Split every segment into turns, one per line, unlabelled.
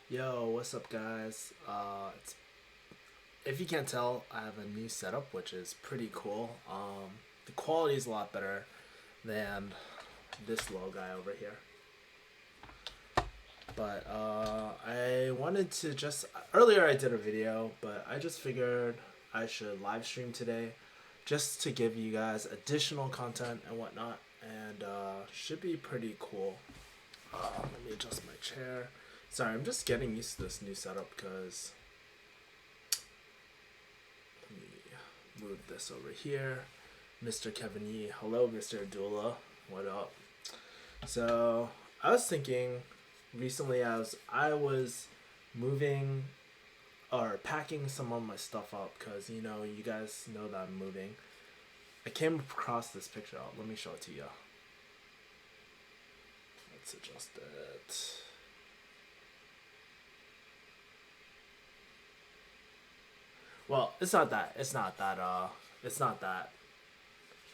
Yo, what's up, guys? If you can't tell, I have a new setup, which is pretty cool. The quality is a lot better than this little guy over here. But I wanted to just earlier I did a video, but I just figured I should live stream today, just to give you guys additional content and whatnot, and should be pretty cool. Let me adjust my chair. Sorry, I'm just getting used to this new setup because let me move this over here. Mr. Kevin Yee. Hello, Mr. Abdullah. What up? So I was thinking recently as I was moving or packing some of my stuff up because you guys know that I'm moving. I came across this picture. Let me show it to you. Let's adjust it. Well, it's not that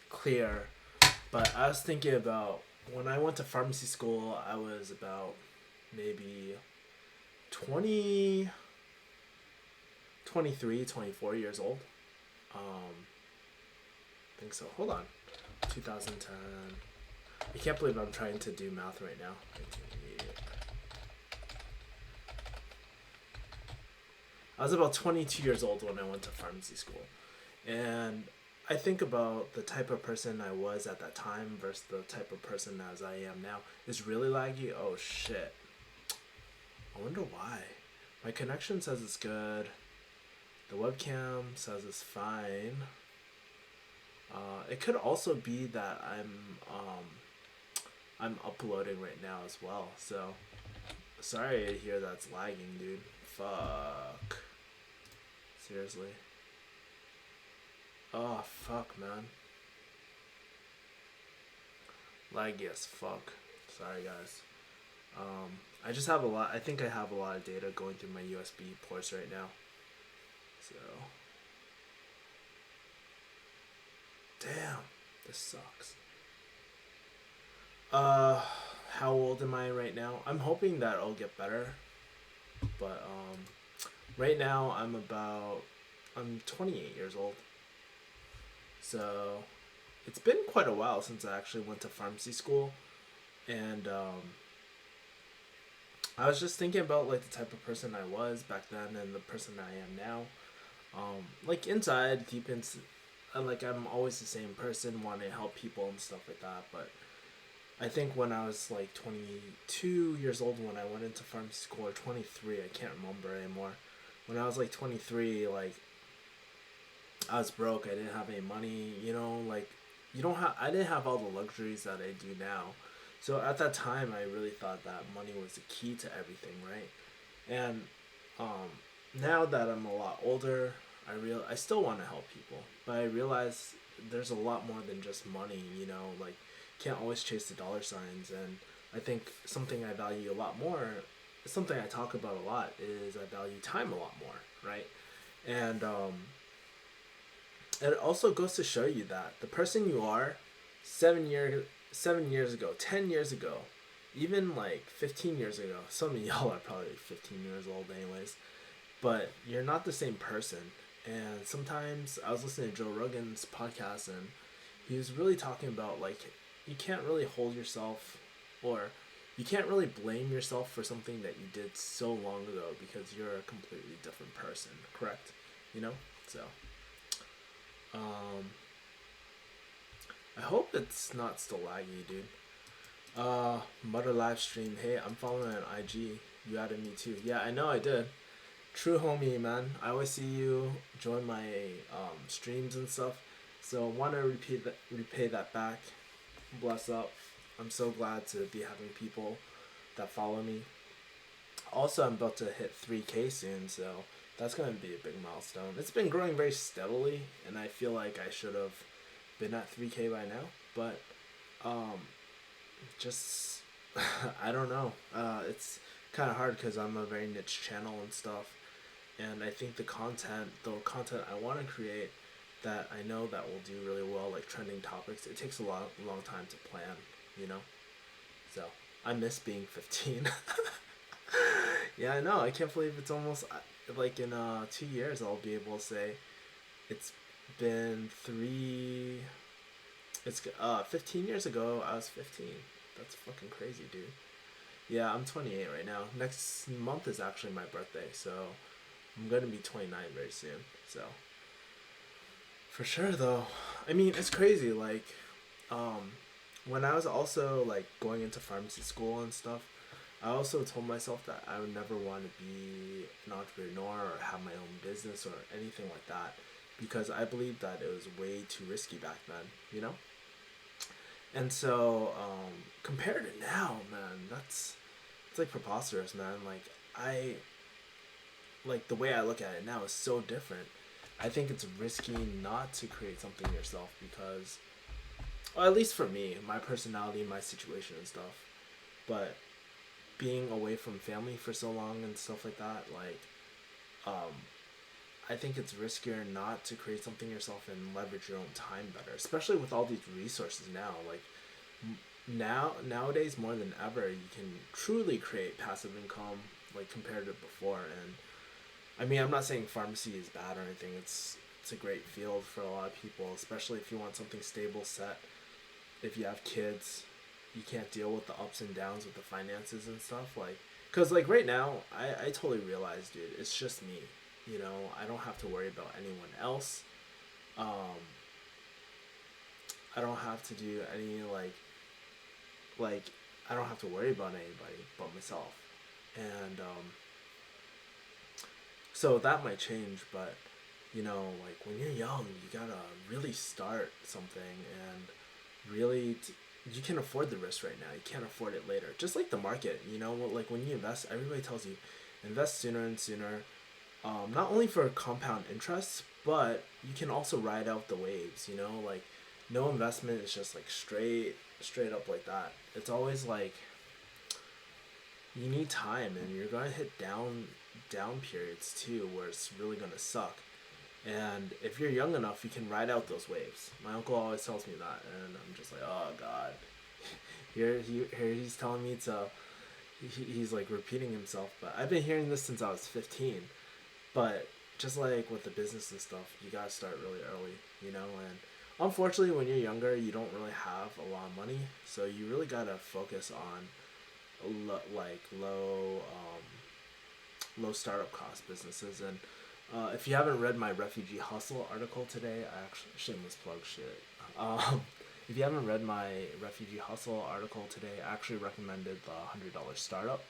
clear. But I was thinking about when I went to pharmacy school, I was about maybe 20, 23, 24 years old. I think so. Hold on. 2010. I can't believe I'm trying to do math right now. I was about 22 years old when I went to pharmacy school. And I think about the type of person I was at that time versus the type of person as I am now. It's really laggy. Oh shit. I wonder why. My connection says it's good. The webcam says it's fine. It could also be that I'm uploading right now as well. So sorry to hear that's lagging, dude. Fuck. Seriously. Oh fuck, man. Laggy as fuck. Sorry, guys. I just have a lot. I think I have a lot of data going through my USB ports right now. So, damn, this sucks. Uh, how old am I right now? I'm hoping that I'll get better, but right now I'm 28 years old. So, it's been quite a while since I actually went to pharmacy school, and I was just thinking about like the type of person I was back then and the person I am now. Like inside, deep inside, like I'm always the same person, wanting to help people and stuff like that. But I think when I was like 22 years old when I went into pharmacy school, or 23, I can't remember anymore. When I was like 23, like I was broke. I didn't have any money. Like you don't have. I didn't have all the luxuries that I do now. So at that time, I really thought that money was the key to everything, right? And um, now that I'm a lot older, I still want to help people, but I realize there's a lot more than just money. Like can't always chase the dollar signs, and I think something I value a lot more, something I talk about a lot, is I value time a lot more, right? And it also goes to show you that the person you are 7 years ago, 10 years ago, even like 15 years ago. Some of y'all are probably 15 years old, anyways. But you're not the same person. And sometimes I was listening to Joe Rogan's podcast, and he was really talking about like you can't really hold yourself, or you can't really blame yourself for something that you did so long ago because you're a completely different person. Correct? So um, I hope it's not still laggy, dude. Mother live stream. Hey, I'm following on IG. You added me too. Yeah, I know I did. True homie, man. I always see you join my streams and stuff. So want to repay that back. Bless up. I'm so glad to be having people that follow me. Also, I'm about to hit 3K soon, so that's gonna be a big milestone. It's been growing very steadily, and I feel like I should have been at 3K by now, but um, just I don't know. It's kind of hard because I'm a very niche channel and stuff, and I think the content I want to create that I know that will do really well, like trending topics, it takes a long time to plan, you know. So I miss being 15. Yeah, I know. I can't believe it's almost like in 2 years I'll be able to say it's been three. It's 15 years ago I was 15. That's fucking crazy, dude. Yeah, I'm 28 right now. Next month is actually my birthday, so I'm gonna be 29 very soon. So for sure though, I mean it's crazy. Like, um, when I was also like going into pharmacy school and stuff, I also told myself that I would never want to be an entrepreneur or have my own business or anything like that because I believed that it was way too risky back then, you know? And so, compared to now, man, it's like preposterous, man. I, like the way I look at it now is so different. I think it's risky not to create something yourself because, well, at least for me, my personality, my situation and stuff. But being away from family for so long and stuff like that, um, I think it's riskier not to create something yourself and leverage your own time better, especially with all these resources now. Like nowadays more than ever, you can truly create passive income like compared to before. And I mean, I'm not saying pharmacy is bad or anything. It's a great field for a lot of people, especially if you want something stable, set. If you have kids, you can't deal with the ups and downs with the finances and stuff. Like, cause like right now, I totally realize, dude, it's just me. You know, I don't have to worry about anyone else. Um, I don't have to do any like I don't have to worry about anybody but myself. And so that might change, but you know, like when you're young, you gotta really start something and really you can afford the risk right now. You can't afford it later. Just like the market, you know, like when you invest, everybody tells you invest sooner and sooner. Not only for compound interest, but you can also ride out the waves. You know, like no investment is just like straight up like that. It's always like you need time, and you're gonna hit down periods too, where it's really gonna suck. And if you're young enough, you can ride out those waves. My uncle always tells me that, and I'm just like, oh god. Here he's telling me to. He's like repeating himself, but I've been hearing this since I was 15. But just like with the business and stuff, you gotta start really early, you know. And unfortunately, when you're younger, you don't really have a lot of money, so you really gotta focus on low startup cost businesses. And if you haven't read my Refugee Hustle article today, I actually shameless plug shit. Um, if you haven't read my Refugee Hustle article today, I actually recommended the $100 Startup,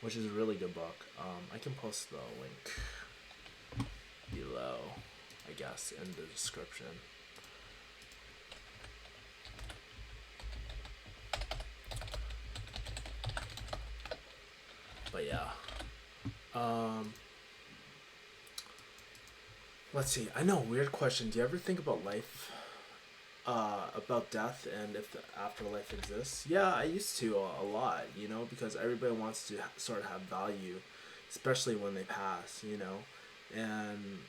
which is a really good book. I can post the link below, I guess, in the description. But yeah. Um, let's see. I know, weird question. Do you ever think about life, about death and if the afterlife exists? Yeah, I used to a lot, you know, because everybody wants to sort of have value, especially when they pass, you know. And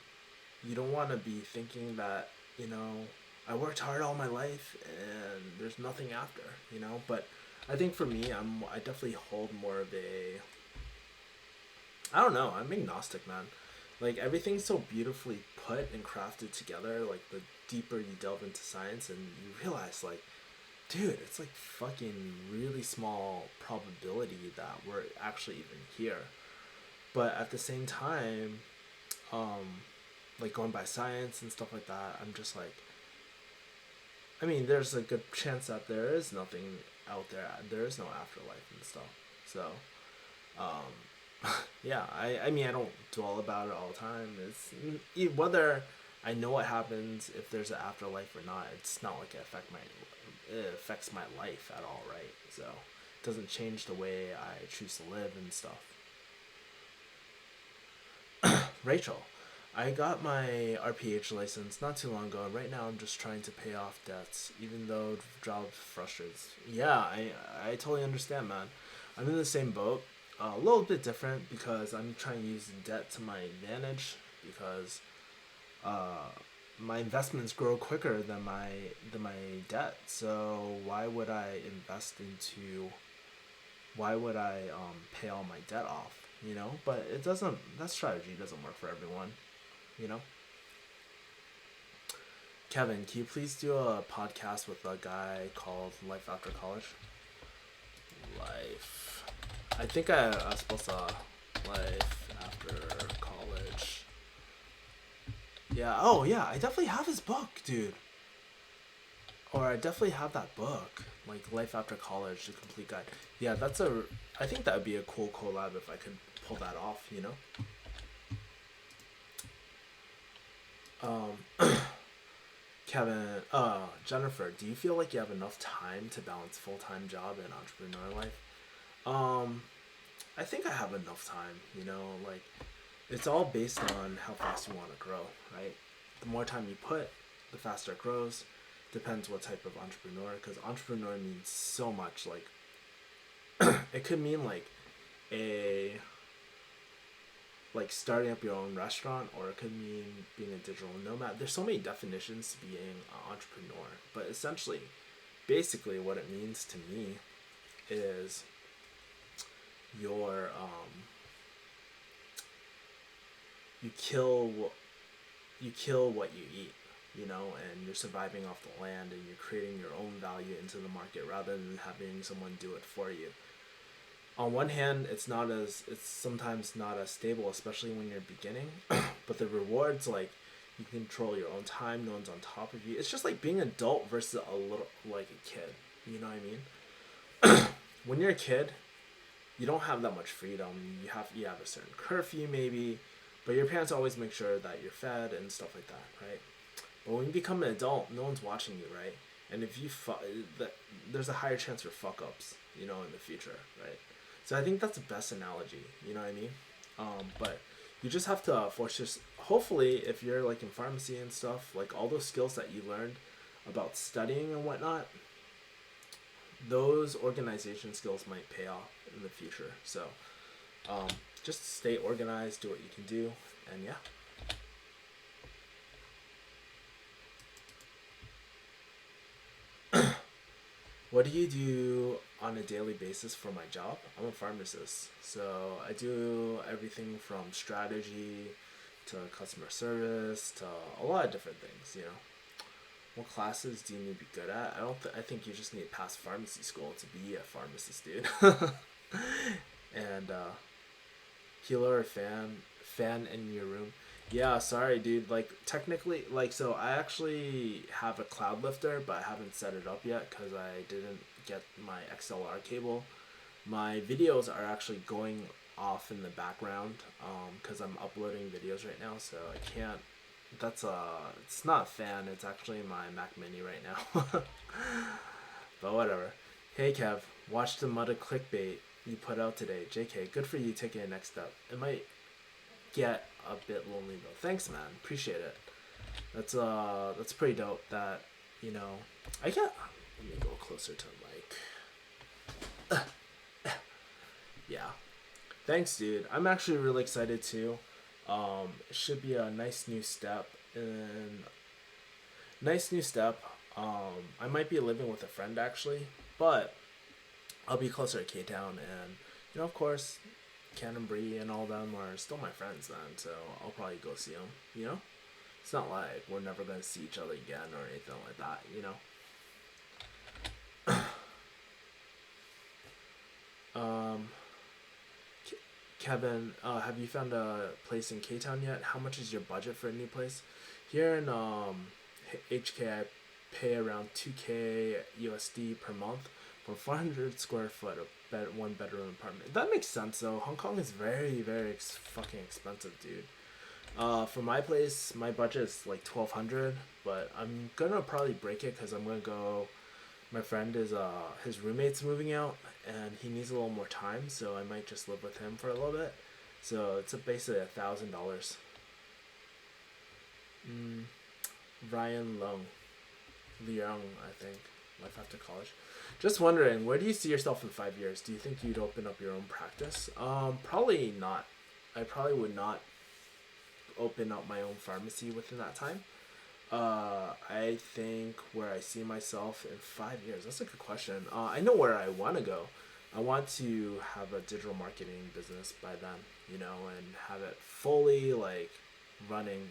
you don't want to be thinking that, you know, I worked hard all my life and there's nothing after, you know. But I think for me, I definitely hold more of a, I don't know, I'm agnostic, man. Like everything's so beautifully put and crafted together. Like the deeper you delve into science, and you realize, like, dude, it's like fucking really small probability that we're actually even here. But at the same time, um, like going by science and stuff like that, I'm just like, I mean, there's a good chance that there is nothing out there. There is no afterlife and stuff. So, yeah, I mean, I don't dwell about it all the time. Whether I know what happens if there's an afterlife or not. It's not like it affects my life at all, right? So, it doesn't change the way I choose to live and stuff. Rachel, I got my RPH license not too long ago, and right now I'm just trying to pay off debts, even though job frustrates. Yeah, I totally understand, man. I'm in the same boat. A little bit different because I'm trying to use debt to my advantage because uh, my investments grow quicker than my debt. So why would I pay all my debt off? you know, but it doesn't, that strategy doesn't work for everyone, you know. Kevin, can you please do a podcast with a guy called Life After College? Life. I think I was supposed to Life After College. Yeah. Oh yeah, I definitely have his book, dude. Or I definitely have that book, like Life After College, the complete guide. Yeah, that's a. I think that would be a cool collab if I could pull that off. You know. Kevin, Jennifer, do you feel like you have enough time to balance full time job and entrepreneur life? Um, I think I have enough time. You know, like it's all based on how fast you want to grow, right? The more time you put, the faster it grows. Depends what type of entrepreneur, because entrepreneur means so much. Like it could mean a like starting up your own restaurant, or it could mean being a digital nomad. There's so many definitions to being an entrepreneur, but essentially, basically, what it means to me is your you kill you kill what you eat, you know, and you're surviving off the land, and you're creating your own value into the market rather than having someone do it for you. On one hand, it's sometimes not as stable, especially when you're beginning. But the rewards, like you control your own time, no one's on top of you. It's just like being an adult versus a little like a kid. You know what I mean? When you're a kid, you don't have that much freedom. You have a certain curfew maybe, but your parents always make sure that you're fed and stuff like that, right? But when you become an adult, no one's watching you, right? And if there's a higher chance for fuck ups, you know, in the future, right? So I think that's the best analogy. You know what I mean? But you just have to force your. Hopefully, if you're like in pharmacy and stuff, like all those skills that you learned about studying and whatnot, those organization skills might pay off in the future. So um, just stay organized, do what you can do, and yeah. What do you do on a daily basis for my job? I'm a pharmacist, so I do everything from strategy to customer service to a lot of different things. You know, what classes do you need to be good at? I don't. I think you just need to pass pharmacy school to be a pharmacist, dude. And healer or fan in your room. Yeah, sorry, dude. Like technically, like so, I actually have a cloud lifter, but I haven't set it up yet because I didn't get my XLR cable. My videos are actually going off in the background because I'm uploading videos right now, so I can't. That's it's not a fan. It's actually my Mac Mini right now. But whatever. Hey Kev, watch the meta clickbait you put out today. JK, good for you taking the next step. It might get a bit lonely though. Thanks, man. Appreciate it. That's pretty dope. That you know, I get. Let me go closer to the mic. Yeah. Thanks, dude. I'm actually really excited too. It should be a nice new step. And nice new step. I might be living with a friend actually, but I'll be closer to K Town, and you know, of course, Ken and Bree and all them are still my friends then, so I'll probably go see them. You know, it's not like we're never gonna see each other again or anything like that. You know. Um, Kevin, have you found a place in K Town yet? How much is your budget for a new place? Here in HK, I pay around 2K USD per month for 400 square foot of one bedroom apartment. That makes sense though. Hong Kong is very very fucking expensive, dude. For my place, my budget is like 1,200, but I'm gonna probably break it because I'm gonna go. My friend is his roommate's moving out, and he needs a little more time, so I might just live with him for a little bit. So it's basically $1,000. Ryan Leung, I think. Life after college. Just wondering, where do you see yourself in 5 years? Do you think you'd open up your own practice? Probably not. I probably would not open up my own pharmacy within that time. I think where I see myself in 5 years. That's a good question. I know where I want to go. I want to have a digital marketing business by then, and have it fully like running,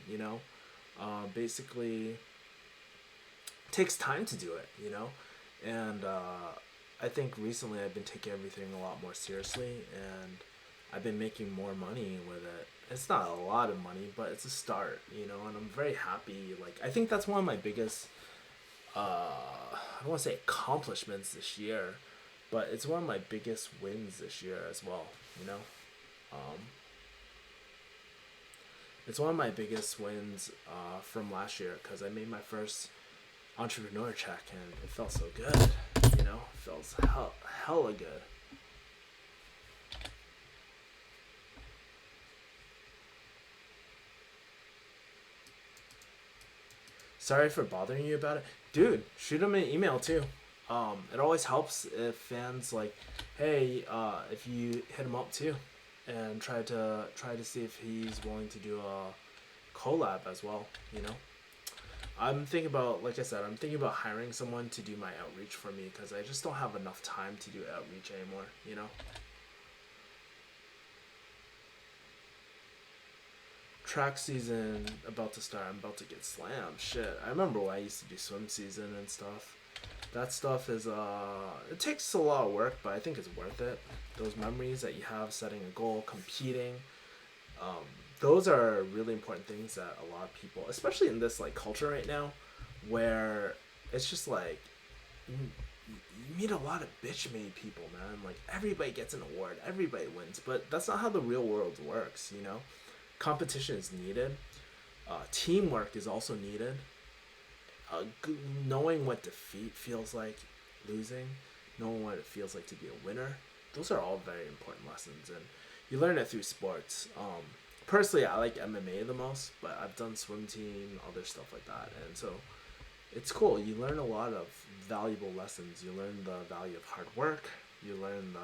basically takes time to do it, and I think recently I've been taking everything a lot more seriously, and I've been making more money with it. It's not a lot of money, but it's a start, and I'm very happy. Like, I think that's one of my biggest, I don't want to say accomplishments this year, but it's one of my biggest wins this year as well, you know? Um, it's one of my biggest wins from last year because I made my first entrepreneur check and it felt so good, It feels hella good. Sorry for bothering you about it. Dude, shoot him an email too. It always helps if fans like, hey, if you hit him up too, and try to see if he's willing to do a collab as well. I'm thinking about, like I said, I'm thinking about hiring someone to do my outreach for me because I just don't have enough time to do outreach anymore. Track season about to start. I'm about to get slammed. Shit, I remember when I used to do swim season and stuff. That stuff is it takes a lot of work, but I think it's worth it. Those memories that you have setting a goal, competing, um, those are really important things that a lot of people, especially in this like culture right now, where it's just like you, you meet a lot of bitch made people, man. Like everybody gets an award, everybody wins, but that's not how the real world works. Competition is needed. Teamwork is also needed. Knowing what defeat feels like, losing, knowing what it feels like to be a winner, those are all very important lessons, and you learn it through sports. Personally, I like MMA the most, but I've done swim team, other stuff like that, and so it's cool. You learn a lot of valuable lessons. You learn the value of hard work. You learn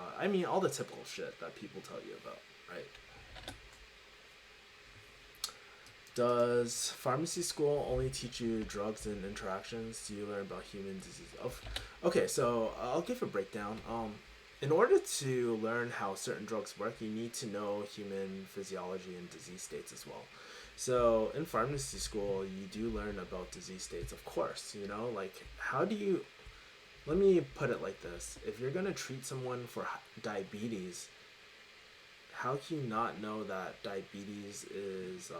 all the typical shit that people tell you about, right? Does pharmacy school only teach you drugs and interactions? Do you learn about human disease? Okay, so I'll give a breakdown. In order to learn how certain drugs work, you need to know human physiology and disease states as well. So in pharmacy school, you do learn about disease states, of course. Like how do you? Let me put it like this: if you're gonna treat someone for diabetes, how can you not know that diabetes is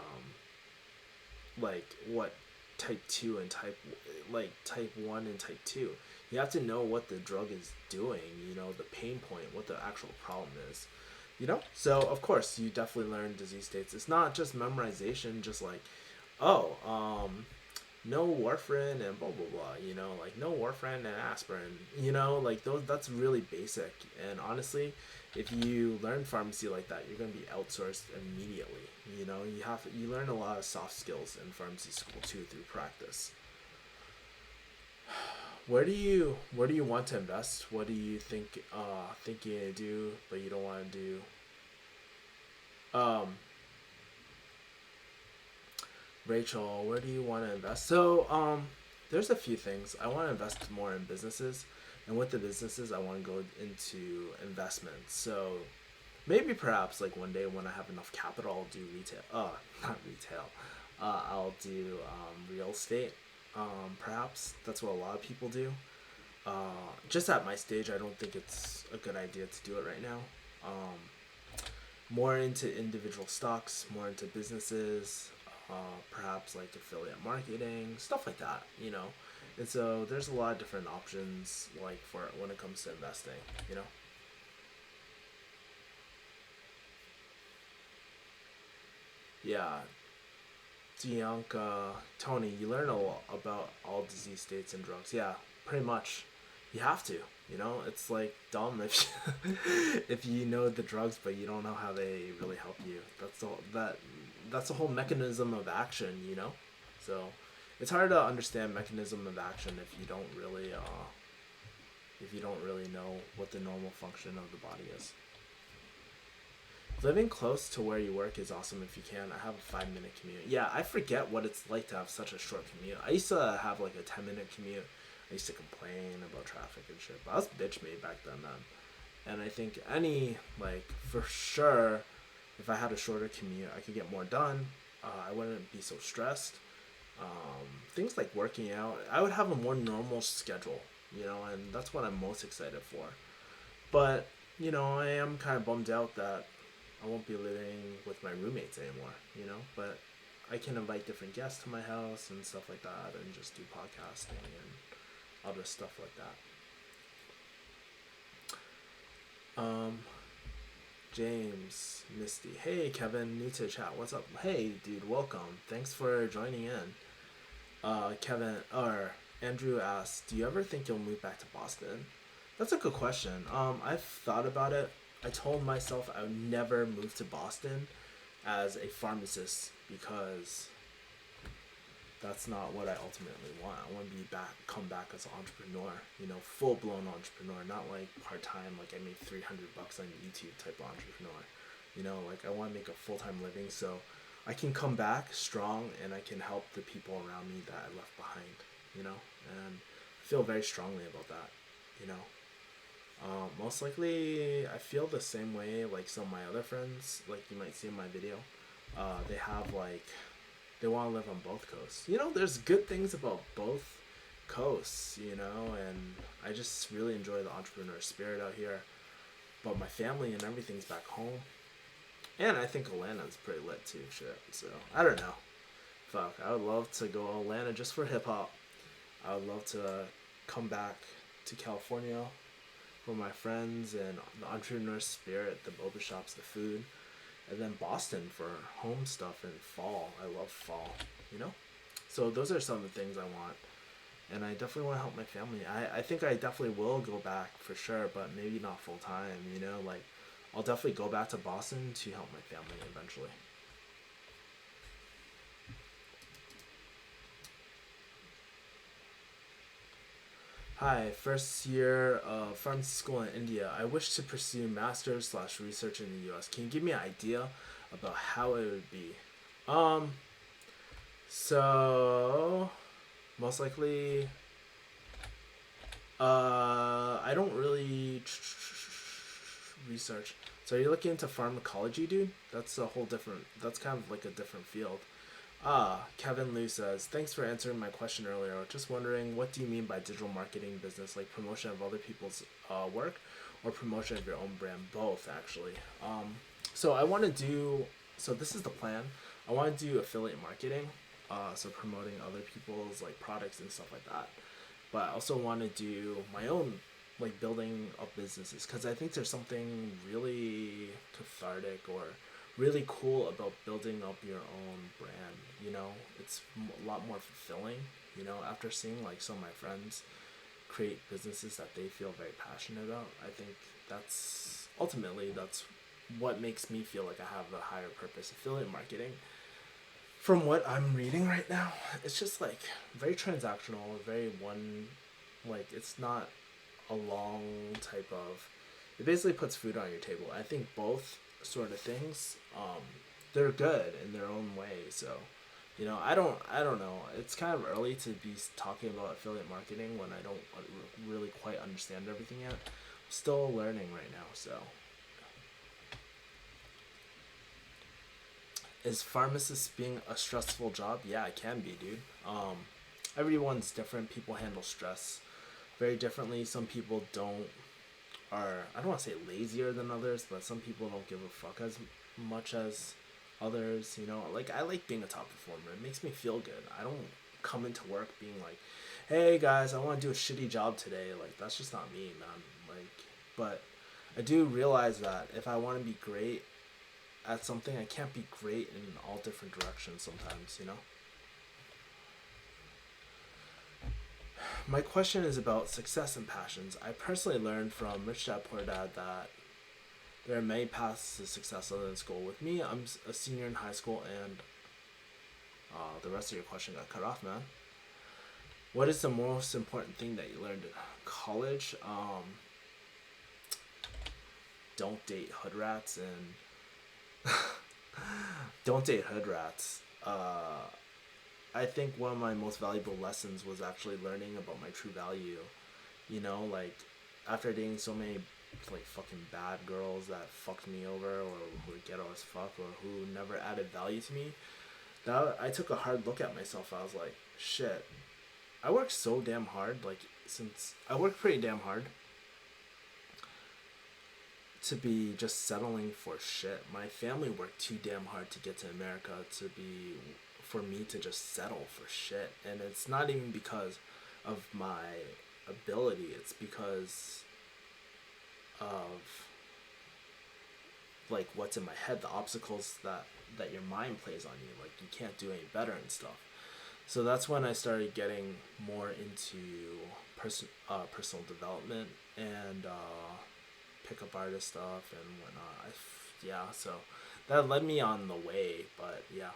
like what type 2 and type 1 and type 2? You have to know what the drug is doing, the pain point, what the actual problem is, so of course you definitely learn disease states. It's not just memorization, just like, oh, no warfarin and blah blah blah, like no warfarin and aspirin, like those, that's really basic. And honestly, if you learn pharmacy like that, you're going to be outsourced immediately. You learn a lot of soft skills in pharmacy school too through practice. Where do you want to invest? What do you thinking to do but you don't want to do? Rachel, where do you want to invest? So, there's a few things. I want to invest more in businesses, and with the businesses, I want to go into investments. So, maybe perhaps like one day when I have enough capital, I'll do retail. Not retail. I'll do real estate. Perhaps that's what a lot of people do. Just at my stage, I don't think it's a good idea to do it right now. More into individual stocks, more into businesses, perhaps like affiliate marketing, stuff like that. And so there's a lot of different options like for when it comes to investing. Yeah, Dianca, Tony, you learn a lot about all disease states and drugs. Yeah, pretty much. You have to. It's like dumb if if you know the drugs but you don't know how they really help you. That's the whole mechanism of action. So it's hard to understand mechanism of action if you don't really know what the normal function of the body is. Living close to where you work is awesome if you can. I have a 5-minute commute. Yeah, I forget what it's like to have such a short commute. I used to have like a 10-minute commute. I used to complain about traffic and shit, but I was bitch made back then, man. And I think like, for sure, if I had a shorter commute, I could get more done. I wouldn't be so stressed. Things like working out, I would have a more normal schedule, and that's what I'm most excited for. But, I am kind of bummed out that I won't be living with my roommates anymore, but I can invite different guests to my house and stuff like that and just do podcasting and other stuff like that. James, Misty. Hey, Kevin, new to the chat. What's up? Hey, dude, welcome. Thanks for joining in. Kevin, or Andrew asks, do you ever think you'll move back to Boston? That's a good question. I've thought about it. I told myself I would never move to Boston as a pharmacist because that's not what I ultimately want. I want to come back as an entrepreneur, full blown entrepreneur, not like part time, like I made $300 on YouTube type of entrepreneur. Like I want to make a full time living so I can come back strong and I can help the people around me that I left behind, and I feel very strongly about that, you know. Most likely, I feel the same way like some of my other friends, like you might see in my video. They have like, they want to live on both coasts. There's good things about both coasts, and I just really enjoy the entrepreneur spirit out here. But my family and everything's back home. And I think Atlanta's pretty lit too, shit. So, I don't know. Fuck, I would love to go to Atlanta just for hip hop. I would love to come back to California for my friends and the entrepreneur spirit, the boba shops, the food. And then Boston for home stuff and fall. I love fall, So those are some of the things I want. And I definitely want to help my family. I think I definitely will go back for sure, but maybe not full time, like I'll definitely go back to Boston to help my family eventually. Hi, first year of pharmacy school in India. I wish to pursue master's/research in the U.S. Can you give me an idea about how it would be? Um, so most likely, I don't really research. So are you looking into pharmacology, dude? That's a whole different. That's kind of like a different field. Kevin Liu says, thanks for answering my question earlier. Just wondering, what do you mean by digital marketing business? Like promotion of other people's work or promotion of your own brand? Both, actually. So I want to do, so this is the plan. I want to do affiliate marketing, so promoting other people's like products and stuff like that. But I also want to do my own, like building up businesses, because I think there's something really cathartic or really cool about building up your own brand. It's a lot more fulfilling. After seeing like some of my friends create businesses that they feel very passionate about, I think that's what makes me feel like I have a higher purpose. Affiliate marketing, from what I'm reading right now, it's just like very transactional, very one, like it's not a long type of, it basically puts food on your table. I think both sort of things, they're good in their own way. So, I don't know. It's kind of early to be talking about affiliate marketing when I don't really quite understand everything yet. I'm still learning right now. So, is pharmacist being a stressful job? Yeah, it can be, dude. Everyone's different. People handle stress very differently. Some people are, I don't want to say lazier than others, but some people don't give a fuck as much as others. Like I like being a top performer. It makes me feel good. I don't come into work being like, hey guys, I want to do a shitty job today. Like that's just not me, man. Like, but I do realize that if I want to be great at something, I can't be great in all different directions sometimes. My question is about success and passions. I personally learned from Rich Dad Poor Dad that there are many paths to success other than school. With me, I'm a senior in high school, and the rest of your question got cut off, man. What is the most important thing that you learned in college? Don't date hood rats and don't date hood rats. I think one of my most valuable lessons was actually learning about my true value. Like after dating so many like fucking bad girls that fucked me over, or who were ghetto as fuck, or who never added value to me, that I took a hard look at myself. I was like, shit, I worked so damn hard. Like, since I worked pretty damn hard to be just settling for shit. My family worked too damn hard to get to America for me to just settle for shit. And it's not even because of my ability, it's because of like what's in my head, the obstacles that your mind plays on you. Like, you can't do any better and stuff. So that's when I started getting more into personal development and pickup artist stuff and whatnot. Yeah, so that led me on the way. But yeah,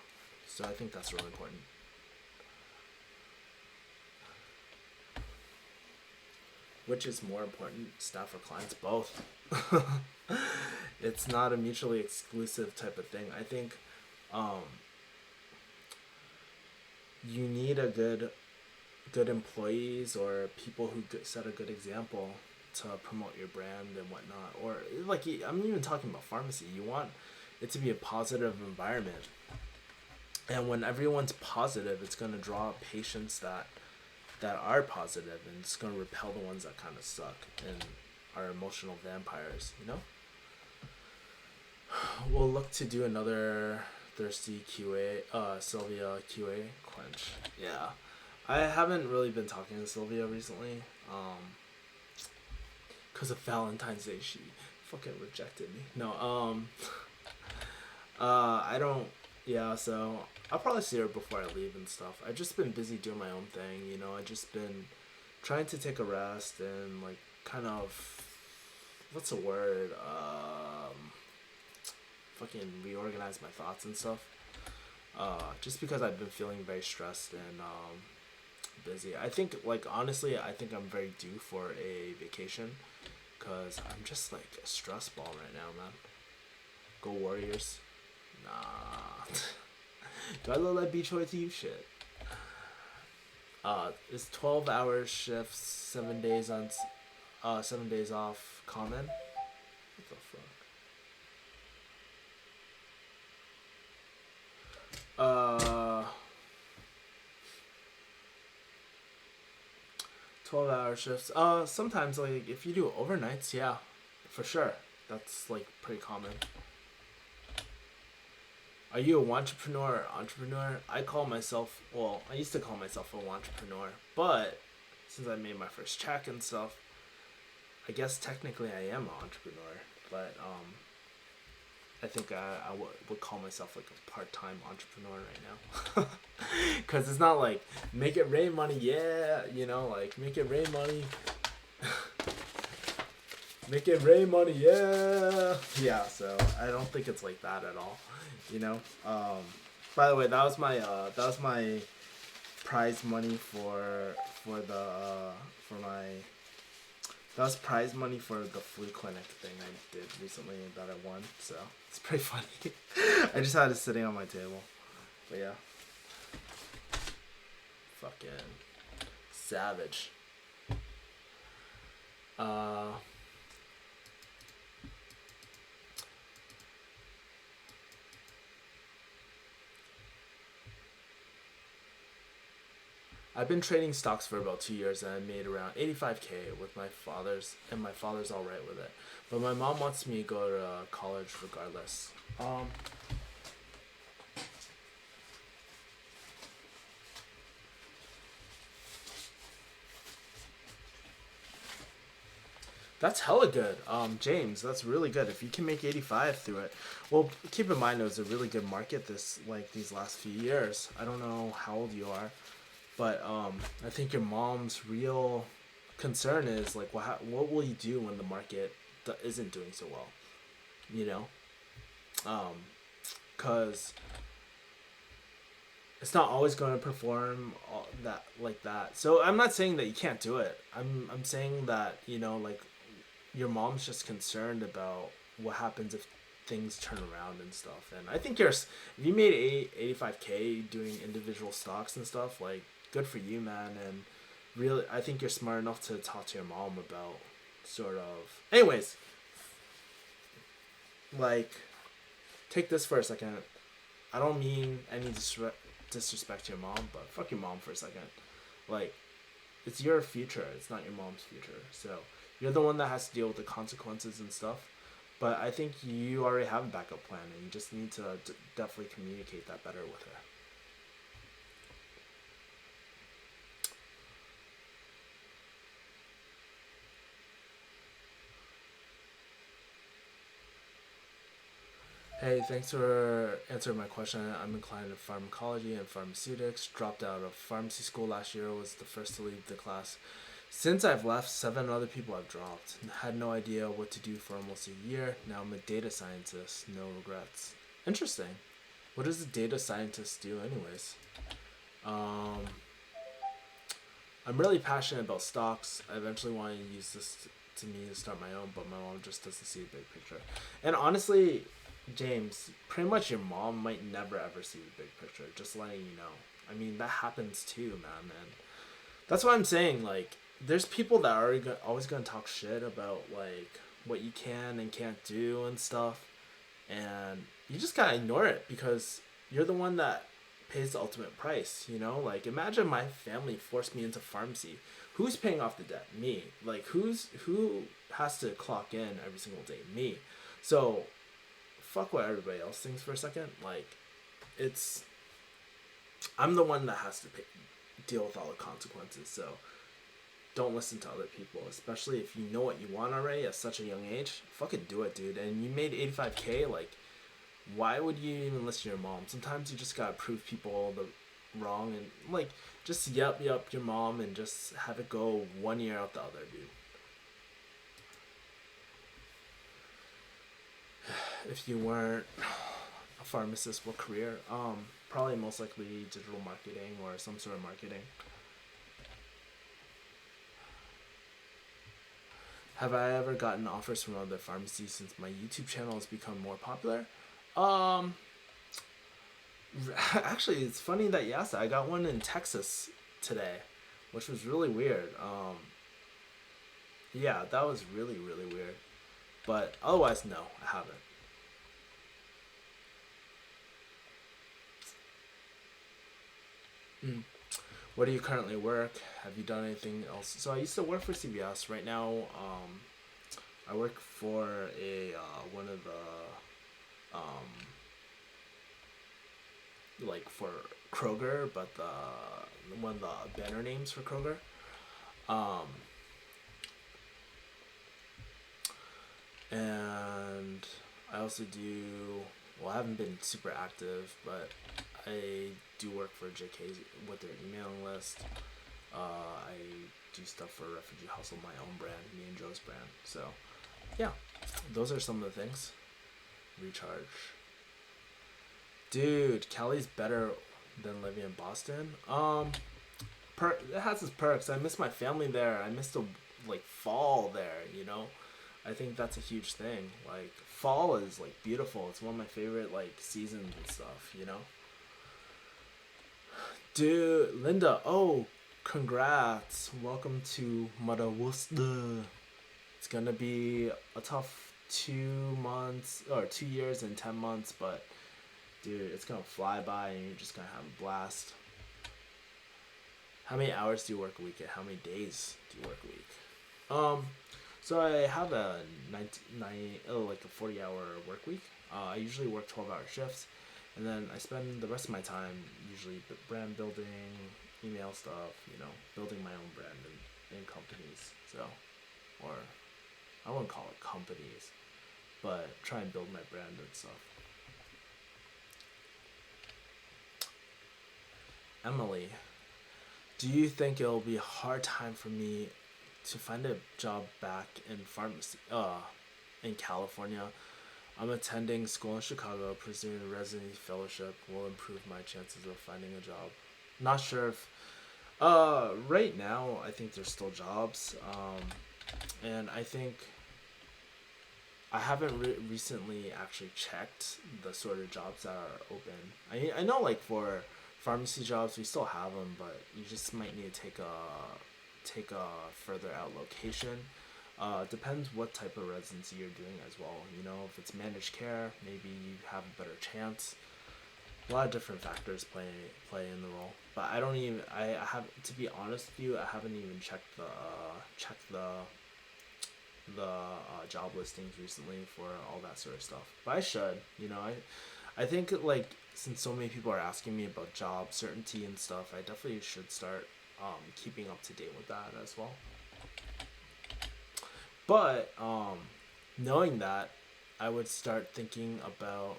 so I think that's really important. Which is more important, staff or clients? Both. It's not a mutually exclusive type of thing. I think um, you need a good employees or people who set a good example to promote your brand and whatnot. Or like, I'm even talking about pharmacy. You want it to be a positive environment, and when everyone's positive, it's going to draw patients that are positive, and it's going to repel the ones that kind of suck and are emotional vampires, you know? We'll look to do another thirsty Sylvia QA quench. Yeah. I haven't really been talking to Sylvia recently. Because of Valentine's Day, she fucking rejected me. No, I don't, yeah, so I'll probably see her before I leave and stuff. I've just been busy doing my own thing, you know. I just been trying to take a rest and like kind of, what's the word? Fucking reorganize my thoughts and stuff. Just because I've been feeling very stressed and busy. I think, like, honestly, I think I'm very due for a vacation, because I'm just like a stress ball right now, man. Go Warriors. Nah. Do I look like Detroit to you? Shit. It's 12-hour shifts, 7 days on, 7 days off. Common. What the fuck? 12-hour shifts. Sometimes, like, if you do overnights, yeah, for sure. That's like pretty common. Are you a entrepreneur or entrepreneur? I call myself, well, I used to call myself a entrepreneur, but since I made my first check and stuff, I guess technically I am an entrepreneur, but I think I would call myself like a part-time entrepreneur right now. Because it's not like, make it rain money, yeah, you know, like, make it rain money. Make it rain money, yeah. Yeah, so I don't think it's like that at all, you know. By the way, that was my prize money for my, that was prize money for the flu clinic thing I did recently that I won. So it's pretty funny. I just had it sitting on my table. But yeah. Fucking savage. I've been trading stocks for about 2 years, and I made around 85K with my father's, and my father's all right with it. But my mom wants me to go to college regardless. That's hella good. James, that's really good. If you can make 85 through it. Well, keep in mind it was a really good market these last few years. I don't know how old you are, but I think your mom's real concern is like, what will you do when the market isn't doing so well? You know, because it's not always going to perform that like that. So I'm not saying that you can't do it. I'm saying that, you know, like, your mom's just concerned about what happens if things turn around and stuff. And I think if you made 85K doing individual stocks and stuff, like, good for you, man. And really, I think you're smart enough to talk to your mom about sort of. Anyways, like, take this for a second. I don't mean any disrespect to your mom, but fuck your mom for a second. Like, it's your future. It's not your mom's future. So you're the one that has to deal with the consequences and stuff. But I think you already have a backup plan, and you just need to definitely communicate that better with her. Hey, thanks for answering my question. I'm inclined to pharmacology and pharmaceutics. Dropped out of pharmacy school last year. Was the first to leave the class. Since I've left, 7 other people have dropped. Had no idea what to do for almost a year. Now I'm a data scientist. No regrets. Interesting. What does a data scientist do, anyways? Um, I'm really passionate about stocks. I eventually want to use this to me to start my own, but my mom just doesn't see the big picture. And honestly, James, pretty much your mom might never ever see the big picture. Just letting you know. I mean, that happens too, man. And that's what I'm saying. Like, there's people that are always gonna talk shit about like what you can and can't do and stuff, and you just gotta ignore it because you're the one that pays the ultimate price. You know, like imagine my family forced me into pharmacy. Who's paying off the debt? Me. Like who has to clock in every single day? Me. So fuck what everybody else thinks for a second. Like it's I'm the one that has to deal with all the consequences. So don't listen to other people, especially if you know what you want already at such a young age. Fucking do it, dude. And you made 85K. Like, why would you even listen to your mom? Sometimes you just gotta prove people the wrong and like just yup your mom and just have it go one ear out the other, dude. If you weren't a pharmacist, what career? Probably most likely digital marketing or some sort of marketing. Have I ever gotten offers from other pharmacies since my YouTube channel has become more popular? Um, Actually, it's funny that you asked that. I got one in Texas today, which was really weird. Yeah, that was really, really weird. But otherwise, no, I haven't. Mm. Where do you currently work? Have you done anything else? So I used to work for CBS. Right now, I work for a one of the like for Kroger, but the one of the banner names for Kroger. Um, and I also do. Well, I haven't been super active, but I do work for JK with their emailing list. I do stuff for Refugee Hustle, my own brand, me and Joe's brand. So, yeah, those are some of the things. Recharge. Dude, Cali's better than living in Boston. It has its perks. I miss my family there. I miss the like fall there. You know, I think that's a huge thing. Like fall is like beautiful. It's one of my favorite like seasons and stuff. You know. Dude, Linda. Oh, congrats. Welcome to Mother Worcester. It's gonna be a tough 2 months or 2 years and 10 months, but dude, it's gonna fly by and you're just gonna have a blast. How many hours do you work a week and how many days do you work a week? Um, so I have a like a 40-hour work week. I usually work 12-hour shifts, and then I spend the rest of my time usually brand building, email stuff, you know, building my own brand in companies. So, or I wouldn't call it companies, but try and build my brand and stuff. Emily, do you think it'll be a hard time for me to find a job back in pharmacy in California? I'm attending school in Chicago, pursuing a residency fellowship will improve my chances of finding a job. Not sure if right now I think there's still jobs. And I think I haven't recently actually checked the sort of jobs that are open. I know like for pharmacy jobs we still have them, but you just might need to take a further out location. Depends what type of residency you're doing as well. You know, if it's managed care, maybe you have a better chance. A lot of different factors play in the role. But I don't even I have to be honest with you. I haven't even checked the job listings recently for all that sort of stuff. But I should. You know, I think like since so many people are asking me about job certainty and stuff, I definitely should start keeping up to date with that as well. But knowing that, I would start thinking about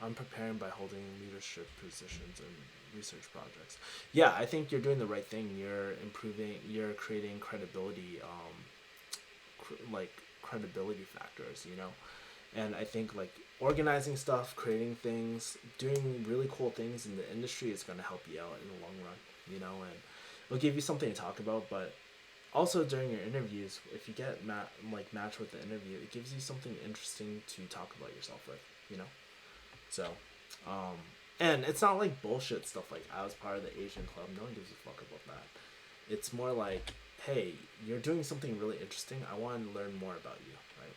I'm preparing by holding leadership positions and research projects. Yeah, I think you're doing the right thing. You're improving. You're creating credibility, like credibility factors. You know, and I think like organizing stuff, creating things, doing really cool things in the industry is gonna help you out in the long run. You know, and it'll give you something to talk about, but also during your interviews, if you get match with the interview, it gives you something interesting to talk about yourself with, you know. So, um, and it's not like bullshit stuff like I was part of the Asian club. No one gives a fuck about that. It's more like, hey, you're doing something really interesting. I want to learn more about you, right?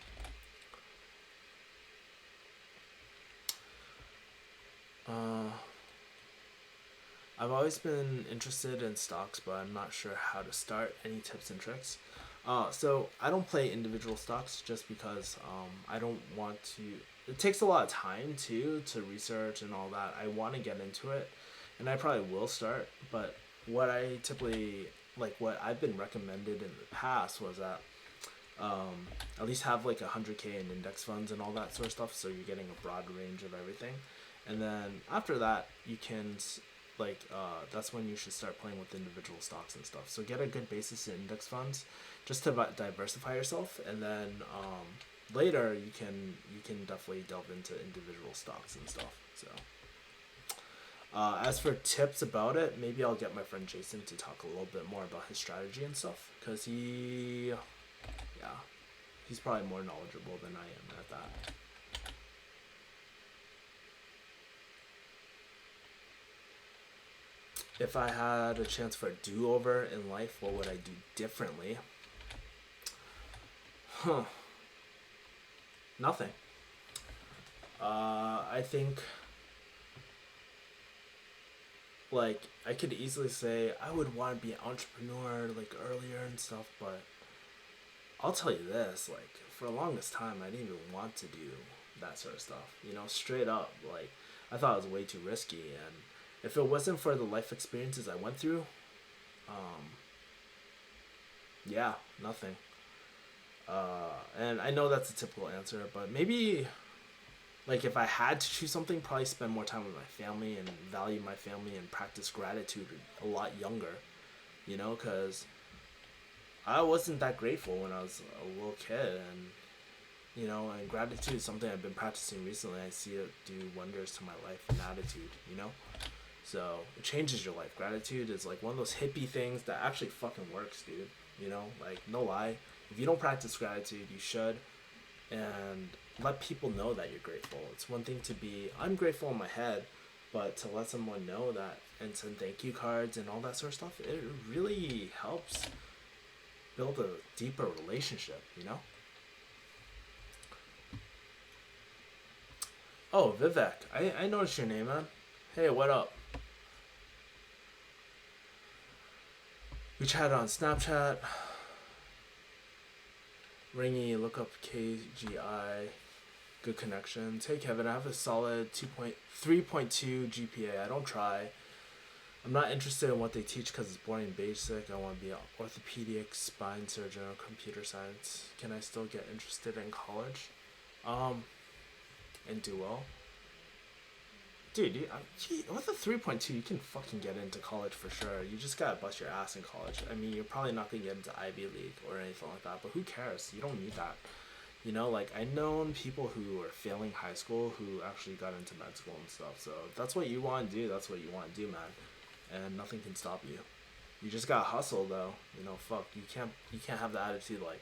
I've always been interested in stocks, but I'm not sure how to start. Any tips and tricks? So I don't play individual stocks just because I don't want to. It takes a lot of time too to research and all that. I want to get into it, and I probably will start. But what I typically like, what I've been recommended in the past was that at least have like 100K in index funds and all that sort of stuff, so you're getting a broad range of everything. And then after that, you can that's when you should start playing with individual stocks and stuff. So get a good basis in index funds, just to diversify yourself, and then later you can definitely delve into individual stocks and stuff. So as for tips about it, maybe I'll get my friend Jason to talk a little bit more about his strategy and stuff, because yeah, he's probably more knowledgeable than I am at that. If I had a chance for a do-over in life, what would I do differently? Huh. Nothing. I think like I could easily say I would want to be an entrepreneur like earlier and stuff, but I'll tell you this, like for the longest time I didn't even want to do that sort of stuff. You know, straight up, like I thought it was way too risky, and if it wasn't for the life experiences I went through, um, yeah, nothing. And I know that's a typical answer, but maybe like if I had to choose something, probably spend more time with my family and value my family and practice gratitude a lot younger. You know, because I wasn't that grateful when I was a little kid, and you know, and gratitude is something I've been practicing recently. I see it do wonders to my life and attitude. You know, so it changes your life. Gratitude is like one of those hippie things that actually fucking works, dude. You know, like no lie. If you don't practice gratitude, you should, and let people know that you're grateful. It's one thing to be I'm grateful in my head, but to let someone know that and send thank you cards and all that sort of stuff, it really helps build a deeper relationship, you know? Oh, Vivek, I noticed your name, man. Hey, what up? We chat on Snapchat. Ringy, look up KGI. Good connections. Hey Kevin, I have a solid 3.2 GPA. I don't try. I'm not interested in what they teach because it's boring and basic. I want to be an orthopedic, spine surgeon, or computer science. Can I still get interested in college? Um, and do well? Dude, with a 3.2, you can fucking get into college for sure. You just gotta bust your ass in college. I mean, you're probably not gonna get into Ivy League or anything like that, but who cares? You don't need that. You know, like I known people who were failing high school who actually got into med school and stuff. So if that's what you want to do, that's what you want to do, man. And nothing can stop you. You just gotta hustle, though. You know, fuck. You can't have the attitude like,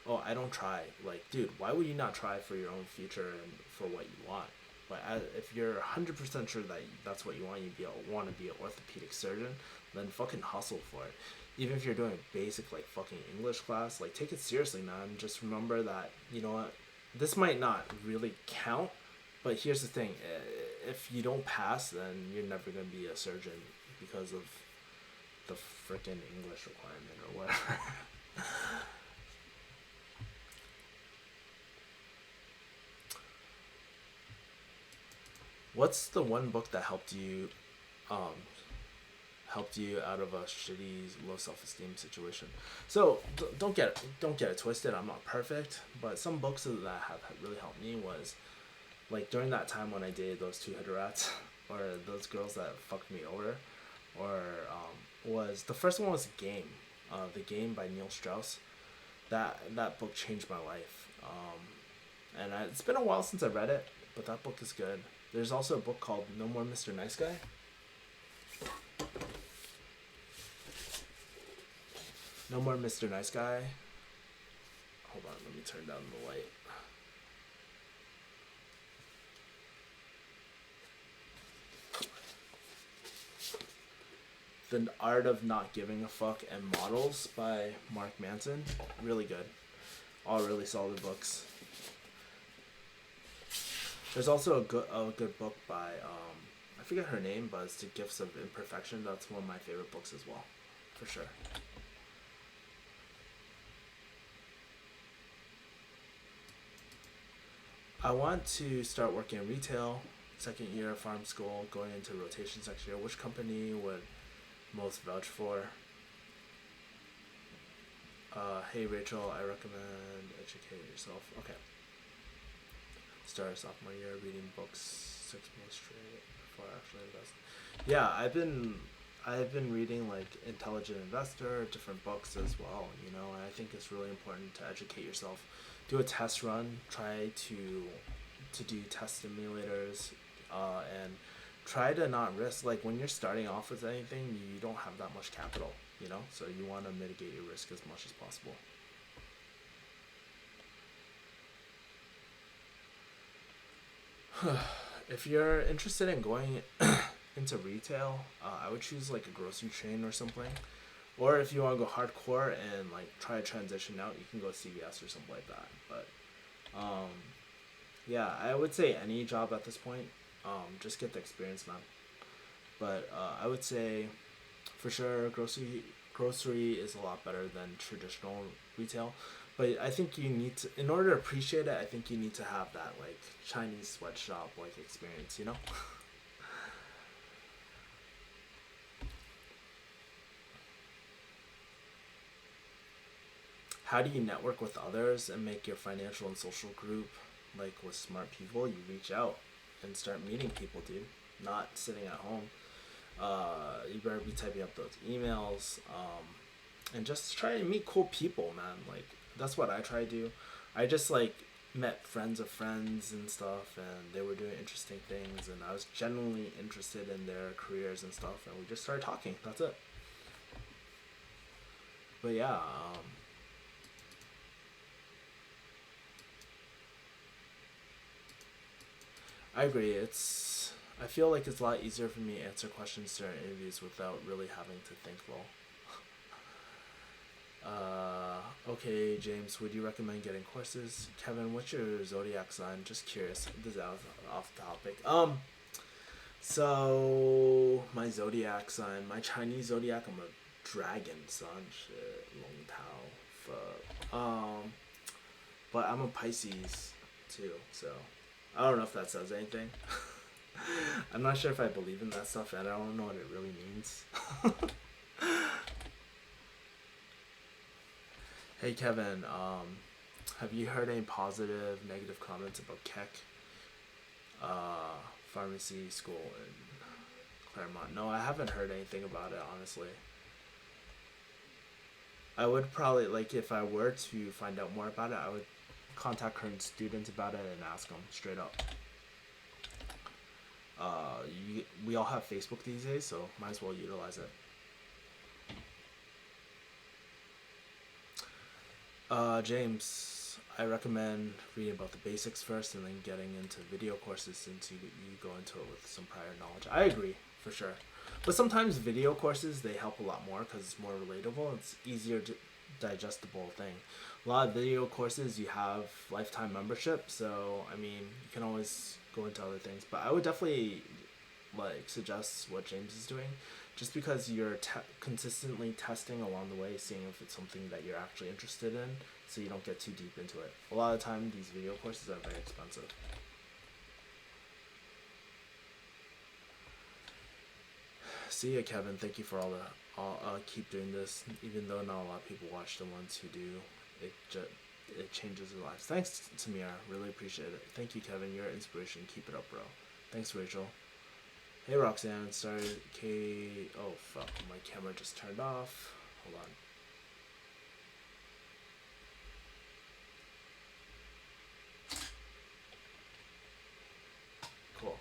oh, I don't try. Like, dude, why would you not try for your own future and for what you want? But if you're 100% sure that that's what you want, want to be an orthopedic surgeon, then fucking hustle for it. Even if you're doing basic like fucking English class, like take it seriously, man. Just remember that, you know what, this might not really count, but here's the thing: if you don't pass, then you're never gonna be a surgeon because of the freaking English requirement or whatever. What's the one book that um, helped you out of a shitty low self esteem situation? So don't get it twisted. I'm not perfect, but some books that have really helped me was like during that time when I dated those two hood rats or those girls that fucked me over, or was the first one was Game, the Game by Neil Strauss. That book changed my life. It's been a while since I read it, but that book is good. There's also a book called No More Mr. Nice Guy. No More Mr. Nice Guy. Hold on, let me turn down the light. The Art of Not Giving a Fuck and Models by Mark Manson. Really good. All really solid books. There's also a good book by I forget her name, but it's The Gifts of Imperfection. That's one of my favorite books as well, for sure. I want to start working in retail, second year of farm school, going into rotations next year. Which company would most vouch for? Hey Rachel, I recommend educate yourself. Okay. Start sophomore year reading books 6 months straight before I actually invest. Yeah, I've been reading like Intelligent Investor, different books as well, you know, and I think it's really important to educate yourself. Do a test run, try to do test simulators, and try to not risk, like when you're starting off with anything, you don't have that much capital, you know, so you want to mitigate your risk as much as possible. If you're interested in going into retail, I would choose like a grocery chain or something. Or if you want to go hardcore and like try to transition out, you can go CVS or something like that. But um, yeah, I would say any job at this point. Just get the experience, man. But I would say for sure grocery is a lot better than traditional retail. But I think you need to, in order to appreciate it, I think you need to have that like Chinese sweatshop like experience, you know? How do you network with others and make your financial and social group? Like with smart people, you reach out and start meeting people, dude. Not sitting at home. You better be typing up those emails, and just try to meet cool people, man. Like that's what I try to do. I just like met friends of friends and stuff, and they were doing interesting things, and I was genuinely interested in their careers and stuff, and we just started talking. That's it. But yeah, I agree. I feel like it's a lot easier for me to answer questions during interviews without really having to think well. Okay, James, would you recommend getting courses? Kevin, what's your zodiac sign? Just curious. This is off topic. So my zodiac sign, my Chinese zodiac, I'm a dragon son. Shit, Long Tao. Fuck. But I'm a Pisces too, so I don't know if that says anything. I'm not sure if I believe in that stuff, and I don't know what it really means. Hey Kevin, have you heard any positive, negative comments about Keck, pharmacy school in Claremont? No, I haven't heard anything about it, honestly. I would probably, like, if I were to find out more about it, I would contact current students about it and ask them straight up. We all have Facebook these days, so might as well utilize it. James, I recommend reading about the basics first and then getting into video courses since you go into it with some prior knowledge. I agree, for sure. But sometimes video courses, they help a lot more because it's more relatable. It's easier to digestible thing. A lot of video courses, you have lifetime membership. So, I mean, you can always go into other things. But I would definitely like suggest what James is doing just because you're consistently testing along the way, seeing if it's something that you're actually interested in, so you don't get too deep into it. A lot of the time, these video courses are very expensive. See ya, Kevin. Thank you for all the. I'll keep doing this, even though not a lot of people watch. The ones who do, it changes their lives. Thanks, Samir. Really appreciate it. Thank you, Kevin. You're an inspiration. Keep it up, bro. Thanks, Rachel. Hey, Roxanne. Sorry, Oh, fuck. My camera just turned off. Hold on. Cool.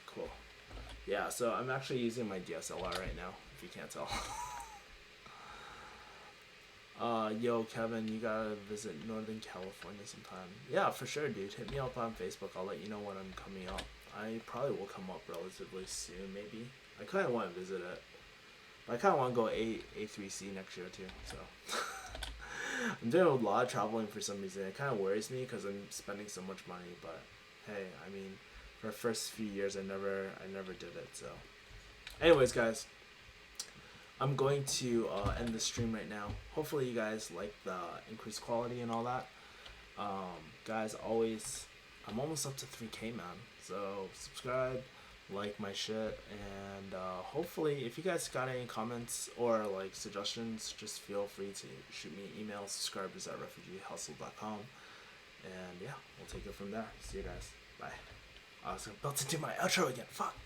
Cool. Yeah, so I'm actually using my DSLR right now, if you can't tell. Yo, Kevin, you gotta visit Northern California sometime. Yeah, for sure, dude. Hit me up on Facebook. I'll let you know when I'm coming up. I probably will come up relatively soon, maybe. I kind of want to visit it. But I kind of want to go A3C next year, too, so. I'm doing a lot of traveling for some reason. It kind of worries me because I'm spending so much money, but hey, I mean, for the first few years, I never did it, so. Anyways, guys. I'm going to end the stream right now. Hopefully you guys like the increased quality and all that. Guys, I'm almost up to 3K, man. So subscribe, like my shit, and hopefully if you guys got any comments or like suggestions, just feel free to shoot me an email, subscribers@refugeehustle.com. And yeah, we'll take it from there. See you guys. Bye. I was about to do my outro again. Fuck.